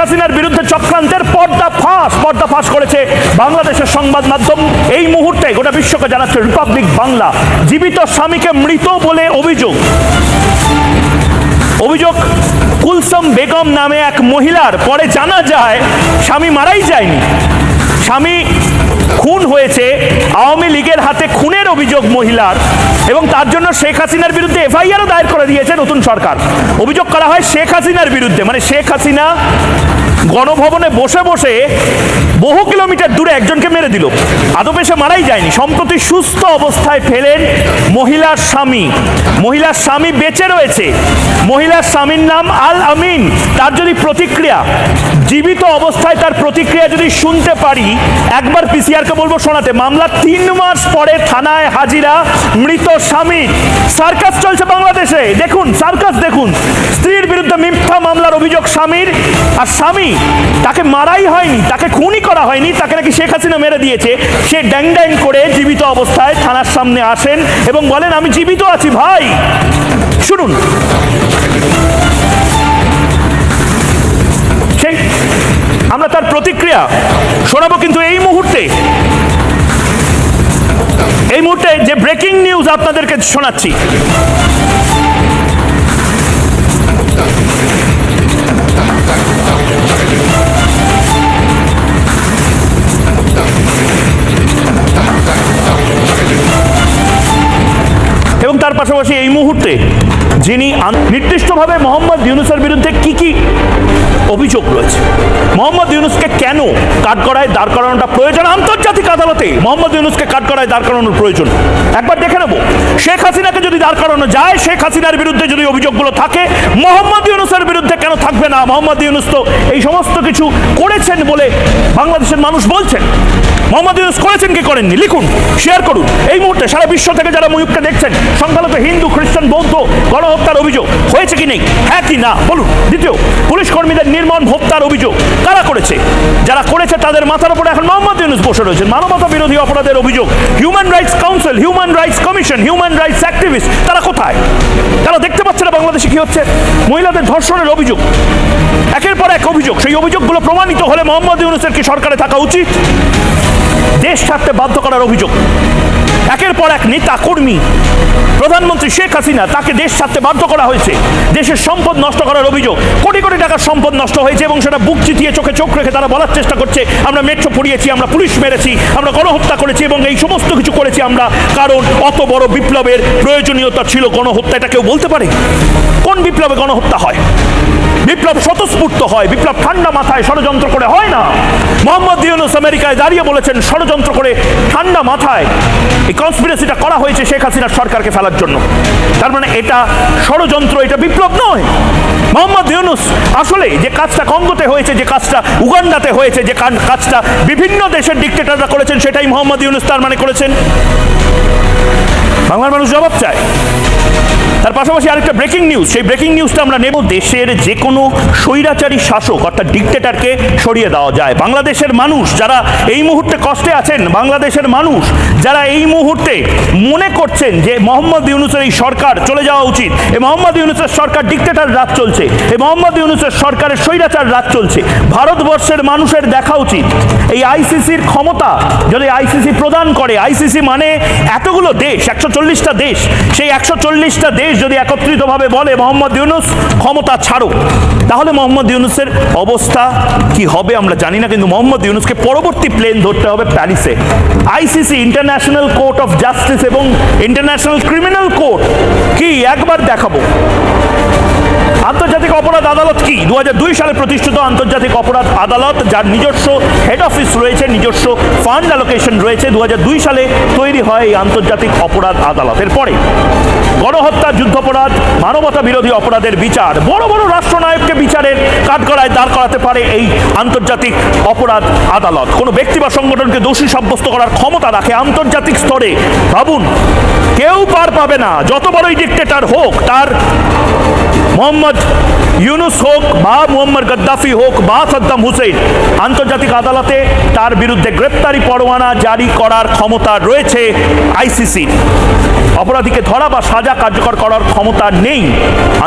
হাসিনার বিরুদ্ধে চক্রান্তের পর্দাফাঁস করেছে বাংলাদেশের সংবাদ মাধ্যম। এই মুহূর্তে গোটা বিশ্বকে জানাচ্ছে রিপাবলিক বাংলা, জীবিত স্বামীকে মৃত বলে অভিযোগ। কুলসুম বেগম নামে এক মহিলার, পরে জানা যায় স্বামী মারাই যায়নি, স্বামী খুন হয়েছে। আওয়ামী লীগের হাতে খুনের অভিযোগ মহিলার, এবং তার জন্য শেখ হাসিনার বিরুদ্ধে এফআইআরও দায়ের করে দিয়েছে নতুন সরকার। অভিযোগ করা হয় শেখ হাসিনার বিরুদ্ধে, মানে শেখ হাসিনা গণভবনে বসে বসে বহু কিলোমিটার দূরে একজনকে মেরে দিল, আদপে সে মারাই যায়নি। সম্প্রতি সুস্থ অবস্থায় ফেলেন মহিলার স্বামী বেঁচে রয়েছে। মহিলার স্বামীর নাম আল আমিন। তার যদি প্রতিক্রিয়া, জীবিত অবস্থায় তার প্রতিক্রিয়া যদি শুনতে পারি, একবার পিসিআরকে বলবো শোনাতে। মামলা 3 মাস পরে থানায় হাজিরা মৃত স্বামীর। সার্কাস চলছে বাংলাদেশে, দেখুন সার্কাস দেখুন। স্ত্রীর বিরুদ্ধে মিথ্যা মামলার অভিযোগ স্বামীর, আর স্বামী তাকে মারাই হয়নি, তাকে খুনই করা হয়নি, তাকে নাকি শেখ হাসিনা মেরে দিয়েছে। সে ড্যাং ড্যাং করে জীবিত অবস্থায় থানার সামনে আসেন এবং বলেন আমি জীবিত আছি ভাই। শুনুন, সেই আমরা তার প্রতিক্রিয়া শোনাবো, কিন্তু এই মুহূর্তে যে ব্রেকিং নিউজ আপনাদেরকে শোনাচ্ছি, এবং তার পাশাপাশি এই মুহূর্তে যিনি নির্দিষ্টভাবে মোহাম্মদ ইউনূসের বিরুদ্ধে কি অভিযোগ রয়েছে, মোহাম্মদ ইউনূসকে কেন কাঠগড়ায় দাঁড় করানোটা প্রয়োজন, আন্তর্জাতিক আদালতে মোহাম্মদ ইউনূসকে কাঠগড়ায় দাঁড় করানোর প্রয়োজন, একবার দেখে নেব। শেখ হাসিনাকে যদি দাঁড় করানো যায়, শেখ হাসিনার বিরুদ্ধে যদি অভিযোগগুলো থাকে, মোহাম্মদ ইউনূসের বিরুদ্ধে কেন থাকবে না? মোহাম্মদ ইউনূস তো এই সমস্ত কিছু করেছেন বলে বাংলাদেশের মানুষ বলছেন। মোহাম্মদ ইউনূস করেছেন কি করেননি লিখুন, শেয়ার করুন। এই মুহূর্তে সারা বিশ্ব থেকে যারা ময়ূককে দেখছেন, সংখ্যালঘু হিন্দু, খ্রিস্টান, বৌদ্ধ গণহত্যার অভিযোগ হয়েছে কি নেই, হ্যাঁ কি না বলুন। দ্বিতীয়, পুলিশ কর্মীদের নির্মম হত্যার অভিযোগ কারা করেছে? যারা করেছে তাদের মাথার উপরে এখন মোহাম্মদ ইউনূস বসে রয়েছেন। মানবতা বিরোধী অপরাধের অভিযোগ, human rights council, human rights commission, human rights activist, তারা কোথায়? তারা দেখতে পাচ্ছে না বাংলাদেশে কি হচ্ছে? মহিলাদের ধর্ষণের অভিযোগ, একের পর এক অভিযোগ। সেই অভিযোগগুলো প্রমাণিত হলে মোহাম্মদ ইউনূসের কি সরকারে থাকা উচিত? দেশ ছাড়তে বাধ্য করার অভিযোগ, একের পর এক নেতা কর্মী, প্রধানমন্ত্রী শেখ হাসিনা, তাকে দেশ ছাড়তে বাধ্য করা হয়েছে। দেশের সম্পদ নষ্ট করার অভিযোগ, কোটি কোটি টাকার সম্পদ নষ্ট হয়েছে, এবং সেটা বুক চিতিয়ে চোখে চোখ রেখে তারা বলার চেষ্টা করছে আমরা মেট্রো পুড়িয়েছি, আমরা পুলিশ মেরেছি, আমরা গণহত্যা করেছি, এবং এই সমস্ত কিছু করেছি আমরা কারণ অত বড় বিপ্লবের প্রয়োজনীয়তা ছিল গণহত্যা। এটা কেউ বলতে পারে? কোন বিপ্লবে গণহত্যা হয়? বিপ্লব স্বতঃস্ফূর্ত হয়, বিপ্লব ঠান্ডা মাথায় ষড়যন্ত্র করে হয় না। মোহাম্মদ ইউনূস আমেরিকায় দাঁড়িয়ে বলেছেন ষড়যন্ত্র করে ঠান্ডা মাথায় এই কনস্পিরেসিটা করা হয়েছে শেখ হাসিনার সরকারকে ফেলার জন্য। তার মানে এটা ষড়যন্ত্র, এটা বিপ্লব নয়। মোহাম্মদ ইউনূস আসলে যে কাজটা কঙ্গোতে হয়েছে, যে কাজটা উগান্ডাতে হয়েছে, যে কাজটা বিভিন্ন দেশের ডিক্টেটররা করেছেন, সেটাই মোহাম্মদ ইউনূস তার মানে করেছেন। বাংলার মানুষ জবাব চায়। তার পাশাপাশি আরেকটা ব্রেকিং নিউজ, সেই ব্রেকিং নিউজটা আমরা নেব। দেশের যে কোনো স্বৈরাচারী শাসক অর্থাৎ ডিক্টেটরকে সরিয়ে দেওয়া যায়। বাংলাদেশের মানুষ যারা এই মুহূর্তে কষ্টে আছেন, বাংলাদেশের মানুষ যারা এই মুহূর্তে মনে করছেন যে মোহাম্মদ ইউনূসের এই সরকার চলে যাওয়া উচিত, এই মোহাম্মদ ইউনূসের সরকার ডিক্টেটর রাজ চলছে, এই মোহাম্মদ ইউনূসের সরকারের স্বৈরাচার রাজ চলছে, ভারতবর্ষের মানুষের দেখা উচিত এই আইসিসির ক্ষমতা যদি আইসিসি প্রদান করে। আইসিসি মানে এতগুলো দেশ, 140টা দেশ, সেই 140টা দেশ যদি একত্রিতভাবে বলে মোহাম্মদ ইউনূস ক্ষমতা ছাড়ো, তাহলে মোহাম্মদ ইউনূসের অবস্থা কি হবে আমরা জানি না, কিন্তু মোহাম্মদ ইউনূসকে পরবর্তী প্লেন ধরতে হবে প্যারিসে। ICC, international court of justice, এবং ইন্টারন্যাশনাল ক্রিমিনাল কোর্ট কি একবার দেখাবো। আন্তর্জাতিক অপরাধ আদালত কি? 2002 সালে প্রতিষ্ঠিত আন্তর্জাতিক অপরাধ আদালত, যার নিজস্ব হেড অফিস রয়েছে, নিজস্ব ফান্ড অ্যালোকেশন রয়েছে। 2002 সালে তৈরি হয় এই আন্তর্জাতিক অপরাধ আদালত। এরপরে গণহত্যা, যুদ্ধাপরাধ, মানবতা বিরোধী অপরাধের বিচার, বড় বড় রাষ্ট্রনায়ককে বিচারের কাঠগড়ায় দাঁড় করাতে পারে এই আন্তর্জাতিক অপরাধ আদালত। কোনো ব্যক্তি বা সংগঠনকে দোষী সাব্যস্ত করার ক্ষমতা রাখে আন্তর্জাতিক স্তরে। ভাবুন, কেউ পার পাবে না, যত বড়ই ডিক্টেটর হোক, তার মোহাম্মদ ইউনুস হোক বা মুয়াম্মার গাদ্দাফি হোক বা সাদ্দাম হুসেন, আন্তর্জাতিক আদালতে তার বিরুদ্ধে গ্রেপ্তারি পরোয়ানা জারি করার ক্ষমতা রয়েছে আইসিসির। অপরাধীকে ধরা বা সাজা কার্যকর করার ক্ষমতা নেই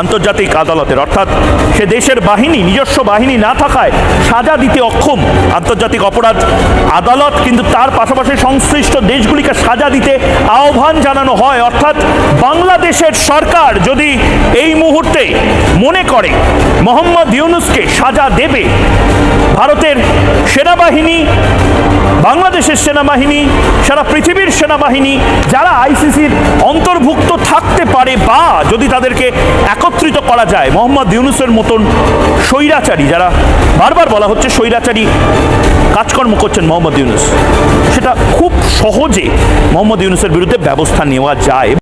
আন্তর্জাতিক আদালতের, অর্থাৎ সে দেশের বাহিনী, নিজস্ব বাহিনী না থাকায় সাজা দিতে অক্ষম আন্তর্জাতিক অপরাধ আদালত। কিন্তু তার পাশাপাশি সংশ্লিষ্ট দেশগুলিকে সাজা দিতে আহ্বান জানানো হয়। অর্থাৎ বাংলাদেশের সরকার যদি এই মুহূর্তে মনে করে মোহাম্মদ ইউনুসকে সাজা দেবে, ভারতের সেনাবাহিনী, বাংলাদেশের সেনাবাহিনী, সারা পৃথিবীর সেনাবাহিনী যারা আইসিসির অন্তর্ভুক্ত থাকতে পারে বা যদি তাদেরকে একত্রিত করা যায়, মোহাম্মদ ইউনুসের মতন স্বৈরাচারী, যারা বারবার বলা হচ্ছে স্বৈরাচারী কাজকর্ম করছেন মোহাম্মদ ইউনুস, সেটা খুব সহজে মোহাম্মদ ইউনুসের বিরুদ্ধে ব্যবস্থা নেওয়া যায়।